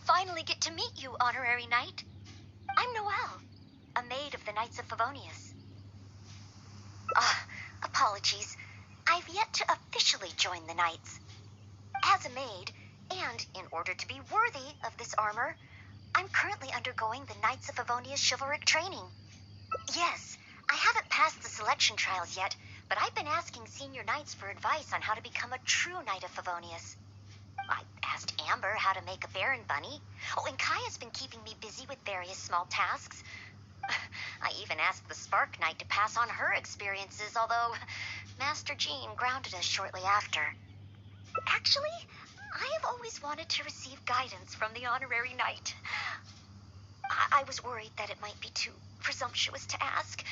Finally get to meet you, Honorary Knight. I'm Noelle, a maid of the Knights of Favonius. Apologies. I've yet to officially join the Knights. As a maid, and in order to be worthy of this armor, I'm currently undergoing the Knights of Favonius Chivalric training. Yes, I haven't passed the selection trials yet, but I've been asking senior knights for advice on how to become a true Knight of Favonius. I asked Amber how to make a Baron bunny. Oh, and Kaya's been keeping me busy with various small tasks. I even asked the Spark Knight to pass on her experiences, although Master Jean grounded us shortly after. Actually, I have always wanted to receive guidance from the Honorary Knight. I was worried that it might be too presumptuous to ask.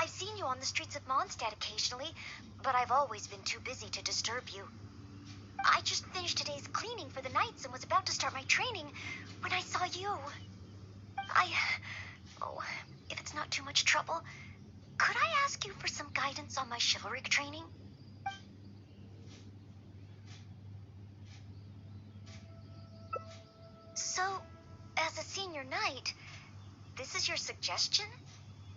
I've seen you on the streets of Mondstadt occasionally, but I've always been too busy to disturb you. I just finished today's cleaning for the Knights and was about to start my training when I saw you. If it's not too much trouble, could I ask you for some guidance on my chivalric training? So, as a senior knight, this is your suggestion?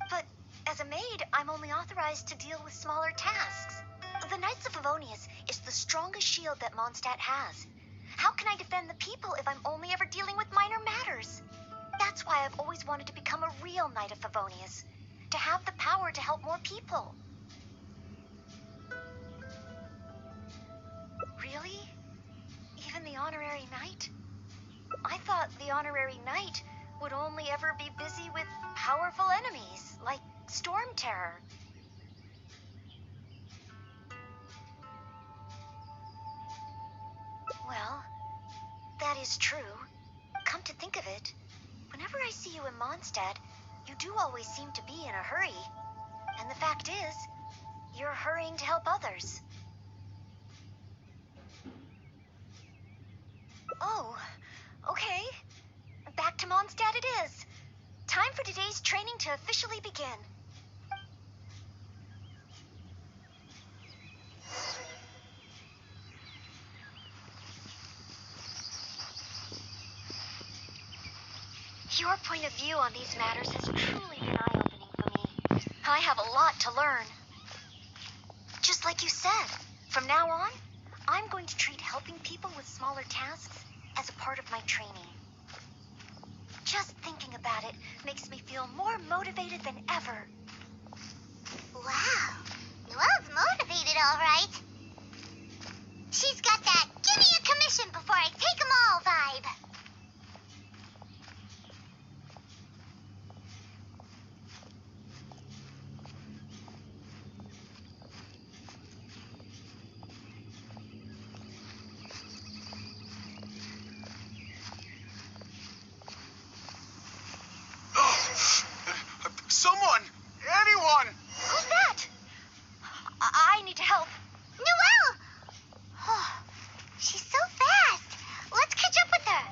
But as a maid, I'm only authorized to deal with smaller tasks. The Knights of Favonius is the strongest shield that Mondstadt has. How can I defend the people if I'm only ever dealing with minor matters? That's why I've always wanted to become a real Knight of Favonius, to have the power to help more people. Really? Even the Honorary Knight? I thought the Honorary Knight would only ever be busy with powerful enemies, like Storm Terror. Well, that is true. Come to think of it, whenever I see you in Mondstadt, you do always seem to be in a hurry. And the fact is, you're hurrying to help others. Oh, okay. Back to Mondstadt it is. Time for today's training to officially begin. Your point of view on these matters has truly been eye-opening for me. I have a lot to learn. Just like you said, from now on, I'm going to treat helping people with smaller tasks as a part of my training. Just thinking about it makes me feel more motivated than ever. Wow, Noelle's motivated, all right. She's got that give me a commission before I take them all vibe. Someone! Anyone! Who's that? I need to help. Noelle! Oh, she's so fast. Let's catch up with her.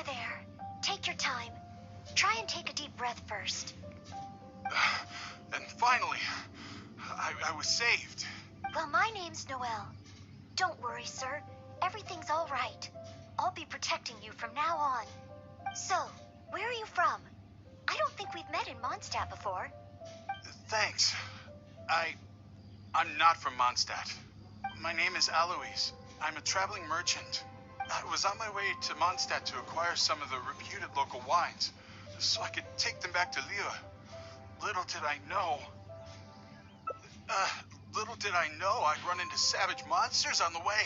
There. Take your time. Try and take a deep breath first. And finally, I was saved. Well, my name's Noelle. Don't worry, sir. Everything's all right. I'll be protecting you from now on. So, where are you from? I don't think we've met in Mondstadt before. Thanks. I'm not from Mondstadt. My name is Aloise. I'm a traveling merchant. I was on my way to Mondstadt to acquire some of the reputed local wines, so I could take them back to Lille. Little did I know I'd run into savage monsters on the way.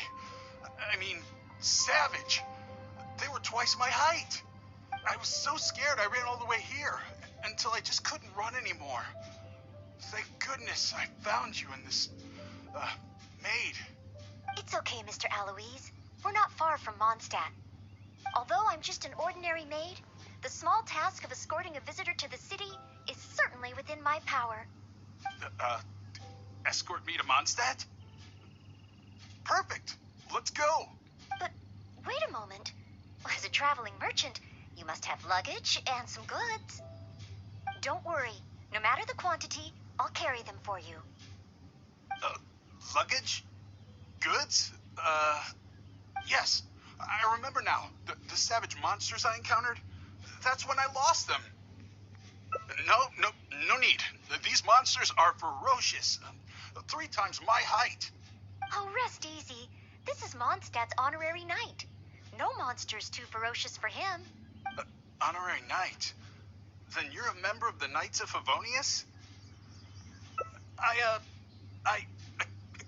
I mean, savage. They were twice my height. I was so scared I ran all the way here, until I just couldn't run anymore. Thank goodness I found you in this, Maid. It's Mr. Aloise. We're not far from Mondstadt. Although I'm just an ordinary maid, the small task of escorting a visitor to the city is certainly within my power. Escort me to Mondstadt? Perfect. Let's go. But wait a moment. As a traveling merchant, you must have luggage and some goods. Don't worry. No matter the quantity, I'll carry them for you. Luggage? Goods? Yes. I remember now. The savage monsters I encountered? That's when I lost them. No need. These monsters are ferocious. 3 times my height. Oh, rest easy. This is Mondstadt's honorary knight. No monster's too ferocious for him. Honorary knight? Then you're a member of the Knights of Favonius? I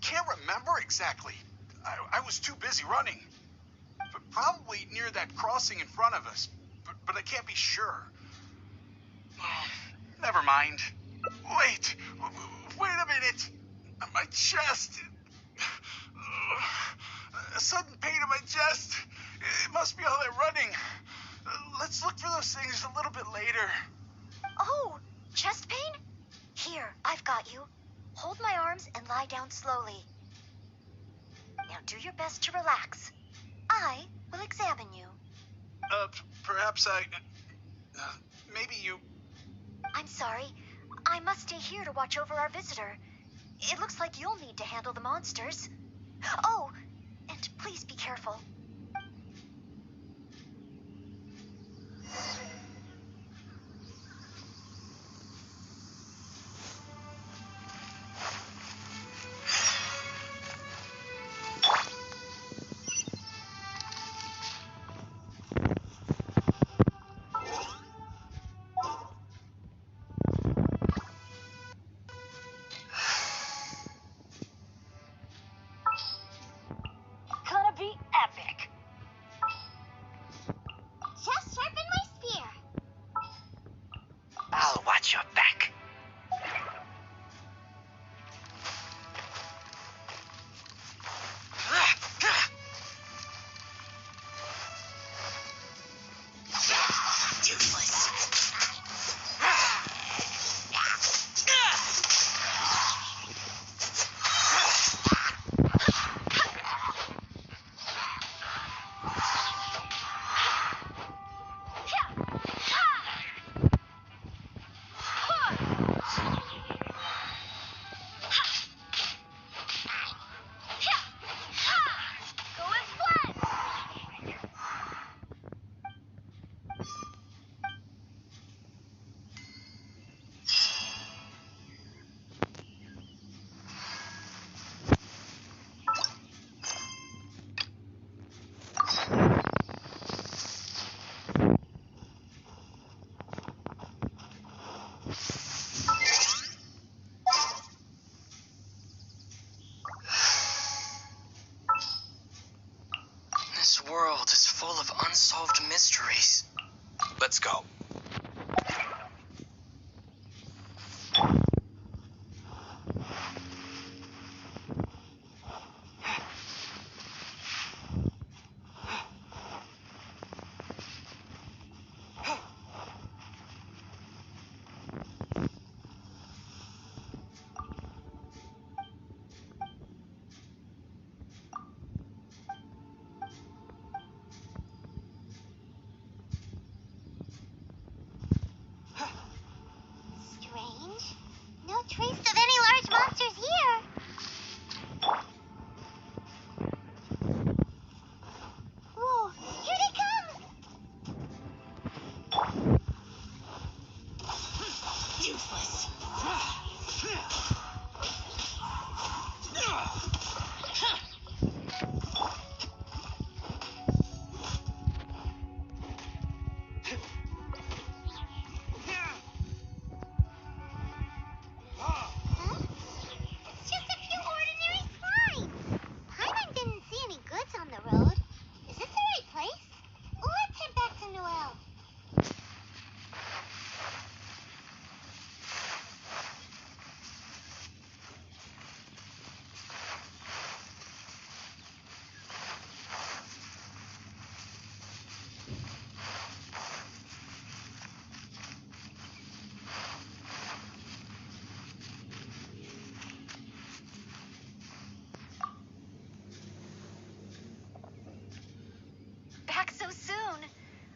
can't remember exactly. I was too busy running. But probably near that crossing in front of us. But I can't be sure. Never mind. Wait a minute. My chest. A sudden pain in my chest. It must be all that running. Let's look for those things a little bit later. Oh, chest pain? Here, I've got you. Hold my arms and lie down slowly. Now do your best to relax. I will examine you. Perhaps maybe you... I'm sorry. I must stay here to watch over our visitor. It looks like you'll need to handle the monsters. Oh, and please be careful. Gonna be epic. Just sharpen my spear. I'll watch your back. Useless. This world is full of unsolved mysteries. Let's go. so soon.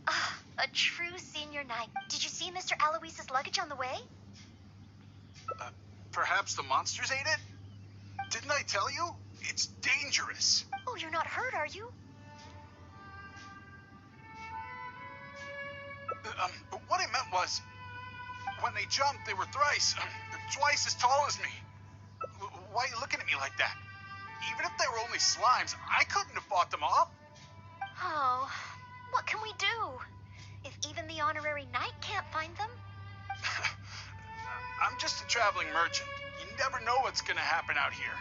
Ah, a true senior night. Did you see Mr. Aloise's luggage on the way? Perhaps the monsters ate it? Didn't I tell you? It's dangerous. Oh, you're not hurt, are you? What I meant was, when they jumped, they were twice as tall as me. Why are you looking at me like that? Even if they were only slimes, I couldn't have fought them off. Oh, what can we do? If even the honorary knight can't find them? I'm just a traveling merchant. You never know what's gonna happen out here.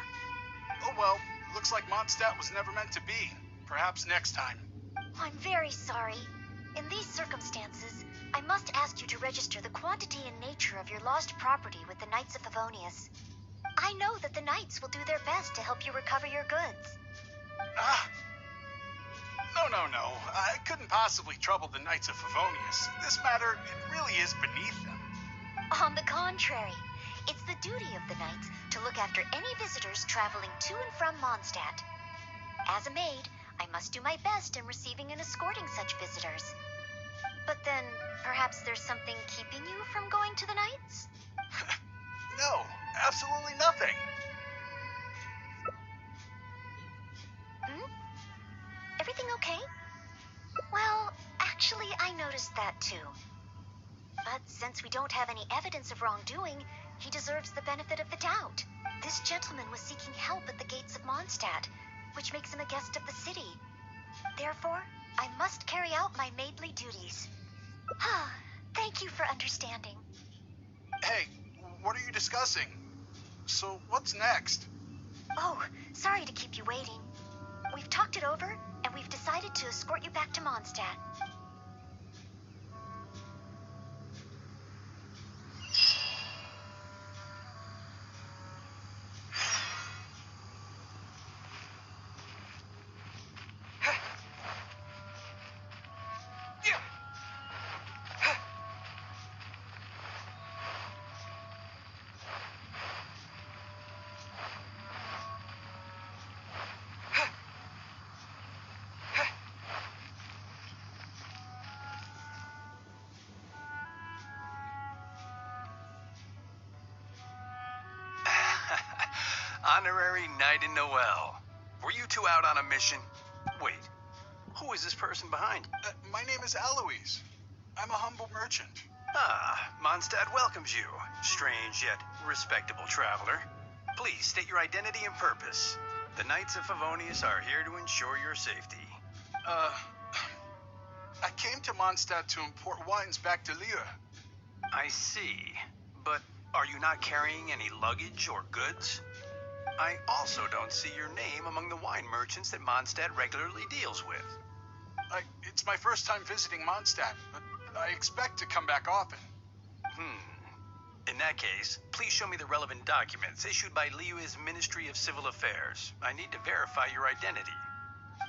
Oh well, looks like Mondstadt was never meant to be. Perhaps next time. I'm very sorry. In these circumstances, I must ask you to register the quantity and nature of your lost property with the Knights of Favonius. I know that the Knights will do their best to help you recover your goods. No. I couldn't possibly trouble the Knights of Favonius. This matter, it really is beneath them. On the contrary, it's the duty of the Knights to look after any visitors traveling to and from Mondstadt. As a maid, I must do my best in receiving and escorting such visitors. But then, perhaps there's something keeping you from going to the Knights? No, absolutely nothing. Everything okay? Well, actually, I noticed that too. But since we don't have any evidence of wrongdoing, he deserves the benefit of the doubt. This gentleman was seeking help at the gates of Mondstadt, which makes him a guest of the city. Therefore, I must carry out my maidly duties. Thank you for understanding. Hey, what are you discussing? So, what's next? Oh, sorry to keep you waiting. We've talked it over, and we've decided to escort you back to Mondstadt. Honorary Knight and Noelle. Were you two out on a mission? Wait, who is this person behind you? My name is Alois. I'm a humble merchant. Mondstadt welcomes you. Strange yet respectable traveler. Please state your identity and purpose. The Knights of Favonius are here to ensure your safety. I came to Mondstadt to import wines back to Lille. I see. But are you not carrying any luggage or goods? I also don't see your name among the wine merchants that Mondstadt regularly deals with. It's my first time visiting Mondstadt, but I expect to come back often. In that case, please show me the relevant documents issued by Liyue's Ministry of Civil Affairs. I need to verify your identity.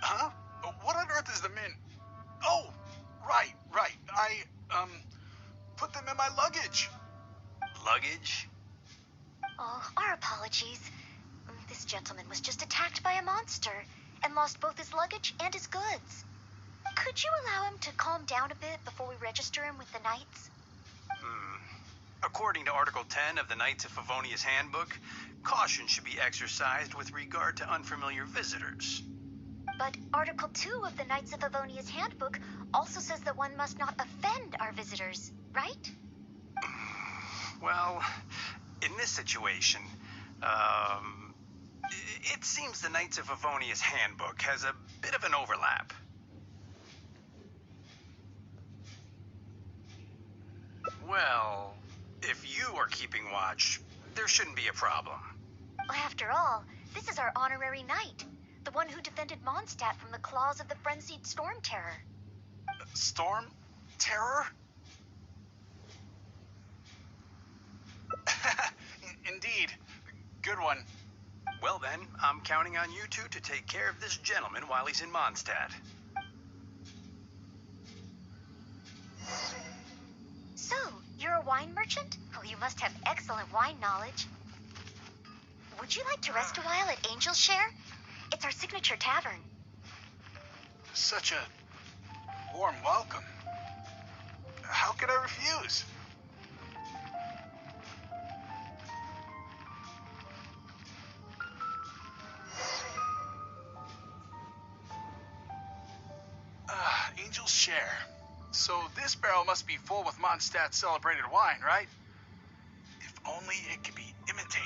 Huh? What on earth is the min... Oh, right. I, put them in my luggage. Luggage? Oh, our apologies. This gentleman was just attacked by a monster and lost both his luggage and his goods. Could you allow him to calm down a bit before we register him with the Knights? According to Article 10 of the Knights of Favonius Handbook, caution should be exercised with regard to unfamiliar visitors. But Article 2 of the Knights of Favonius Handbook also says that one must not offend our visitors, right? Well, in this situation, it seems the Knights of Favonius Handbook has a bit of an overlap. Well, if you are keeping watch, there shouldn't be a problem. After all, this is our honorary knight, the one who defended Mondstadt from the claws of the frenzied Storm Terror. Storm? Terror? Indeed. Good one. Well then, I'm counting on you two to take care of this gentleman while he's in Mondstadt. So, you're a wine merchant? Oh, you must have excellent wine knowledge. Would you like to rest a while at Angel's Share? It's our signature tavern. Such a warm welcome. How could I refuse? Angel's share. So this barrel must be full with Mondstadt's celebrated wine, right? If only it could be imitated.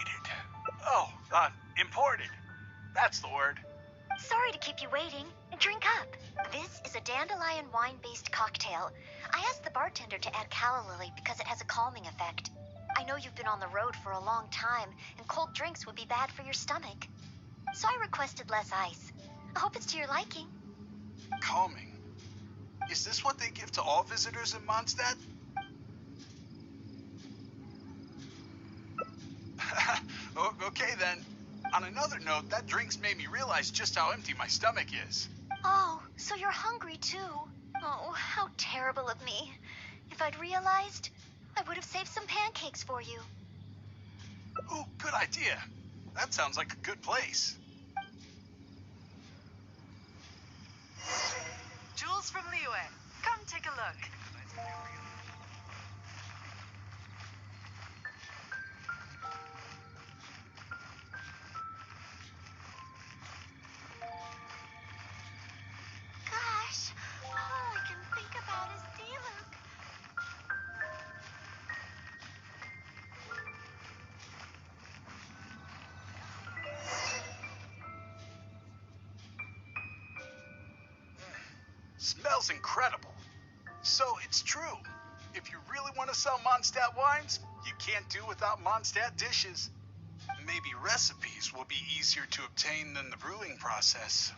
Oh, imported. That's the word. Sorry to keep you waiting. Drink up. This is a dandelion wine-based cocktail. I asked the bartender to add calla lily because it has a calming effect. I know you've been on the road for a long time, and cold drinks would be bad for your stomach. So I requested less ice. I hope it's to your liking. Calming. Is this what they give to all visitors in Mondstadt? Okay then. On another note, that drink's made me realize just how empty my stomach is. Oh, so you're hungry too. Oh, how terrible of me. If I'd realized, I would have saved some pancakes for you. Ooh, good idea. That sounds like a good place. Jules from Liyue. Come take a look. Gosh, all I can think about is Diluc. Smells incredible. So it's true. If you really want to sell Mondstadt wines, you can't do without Mondstadt dishes. Maybe recipes will be easier to obtain than the brewing process.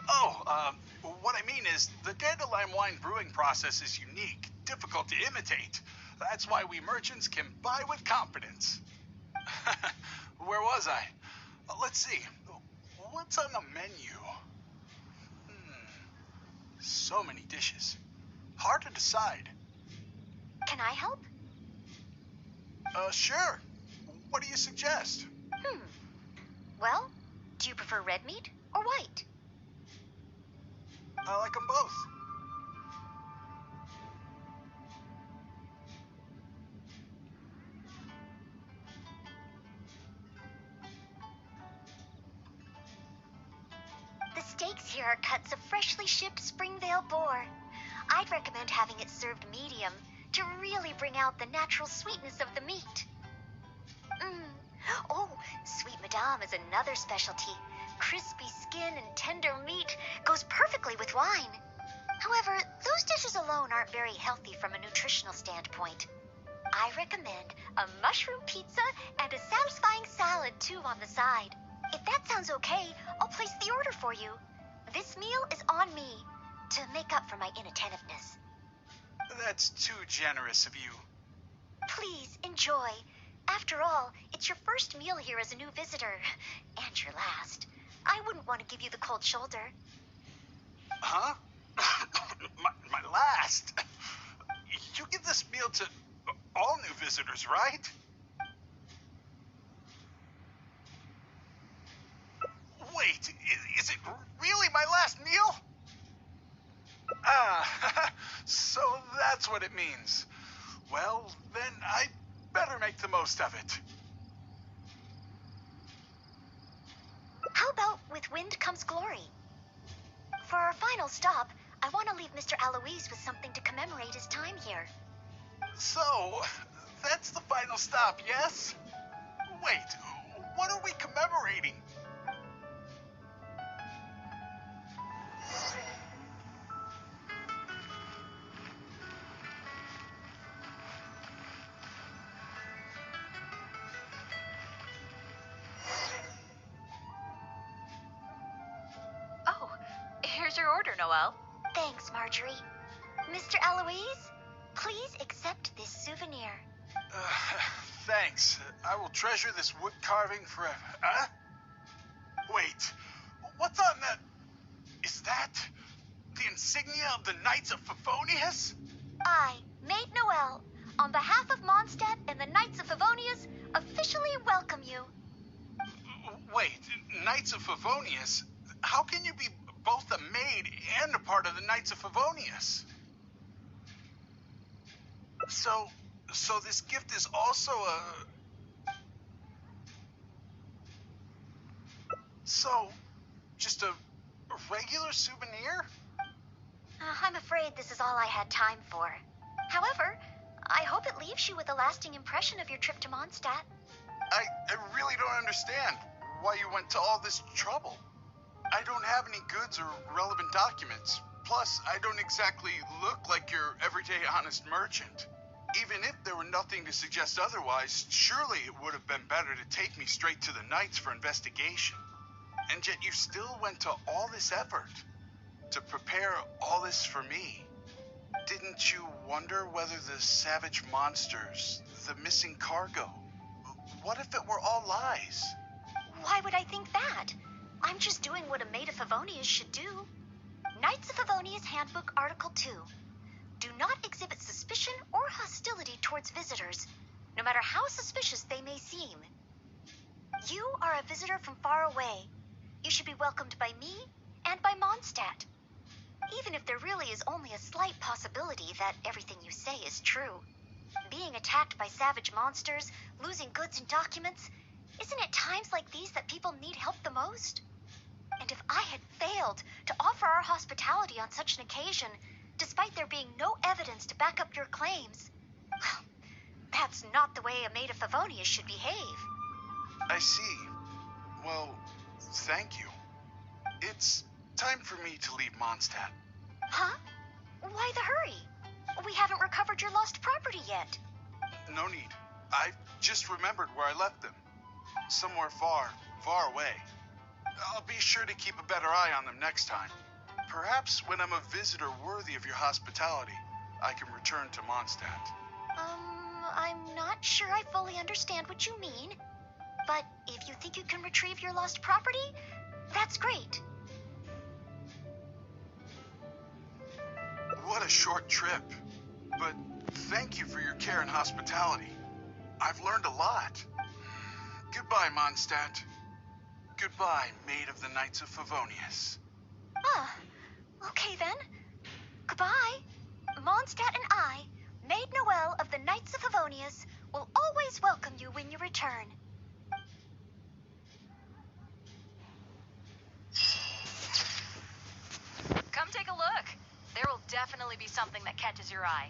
Oh, what I mean is, the dandelion wine brewing process is unique, difficult to imitate. That's why we merchants can buy with confidence. Where was I? Let's see. What's on the menu? So many dishes. Hard to decide. Can I help? Sure. What do you suggest? Well, do you prefer red meat or white? I like them both. The steaks here are cuts of freshly shipped Springvale boar. I'd recommend having it served medium to really bring out the natural sweetness of the meat. Oh, Sweet Madame is another specialty. Crispy skin and tender meat goes perfectly with wine. However, those dishes alone aren't very healthy from a nutritional standpoint. I recommend a mushroom pizza and a satisfying salad too on the side. If that sounds okay, I'll place the order for you. This meal is on me to make up for my inattentiveness. That's too generous of you. Please enjoy. After all, it's your first meal here as a new visitor, and your last. I wouldn't want to give you the cold shoulder. Huh? my last? You give this meal to all new visitors, right? Wait, is it really my last meal? So that's what it means. Well, then I'd better make the most of it. How about with wind comes glory? For our final stop, I want to leave Mr. Aloise with something to commemorate his time here. So, that's the final stop, yes? Wait, what are we commemorating? Oh, here's your order, Noelle. Thanks, Marjorie. Mr. Aloise, please accept this souvenir. Thanks. I will treasure this wood carving forever. Huh? Wait, what's on that? Is that the insignia of the Knights of Favonius? I, Maid Noelle, on behalf of Mondstadt and the Knights of Favonius, officially welcome you. Wait, Knights of Favonius? How can you be both a maid and a part of the Knights of Favonius. So this gift is also just a regular souvenir? I'm afraid this is all I had time for. However, I hope it leaves you with a lasting impression of your trip to Mondstadt. I really don't understand why you went to all this trouble. I don't have any goods or relevant documents. Plus, I don't exactly look like your everyday honest merchant. Even if there were nothing to suggest otherwise, surely it would have been better to take me straight to the Knights for investigation. And yet you still went to all this effort to prepare all this for me. Didn't you wonder whether the savage monsters, the missing cargo, what if it were all lies? Why would I think that? I'm just doing what a Maid of Favonius should do. Knights of Favonius Handbook Article 2. Do not exhibit suspicion or hostility towards visitors, no matter how suspicious they may seem. You are a visitor from far away. You should be welcomed by me and by Mondstadt. Even if there really is only a slight possibility that everything you say is true. Being attacked by savage monsters, losing goods and documents, isn't it times like these that people need help the most? And if I had failed to offer our hospitality on such an occasion, despite there being no evidence to back up your claims, that's not the way a Maid of Favonius should behave. I see. Well, thank you. It's time for me to leave Mondstadt. Huh? Why the hurry? We haven't recovered your lost property yet. No need. I just remembered where I left them. Somewhere far, far away. I'll be sure to keep a better eye on them next time. Perhaps when I'm a visitor worthy of your hospitality, I can return to Mondstadt. I'm not sure I fully understand what you mean. But if you think you can retrieve your lost property, that's great. What a short trip. But thank you for your care and hospitality. I've learned a lot. Goodbye, Mondstadt. Goodbye, Maid of the Knights of Favonius. Ah, okay then. Goodbye. Mondstadt and I, Maid Noelle of the Knights of Favonius, will always welcome you when you return. Come take a look. There will definitely be something that catches your eye.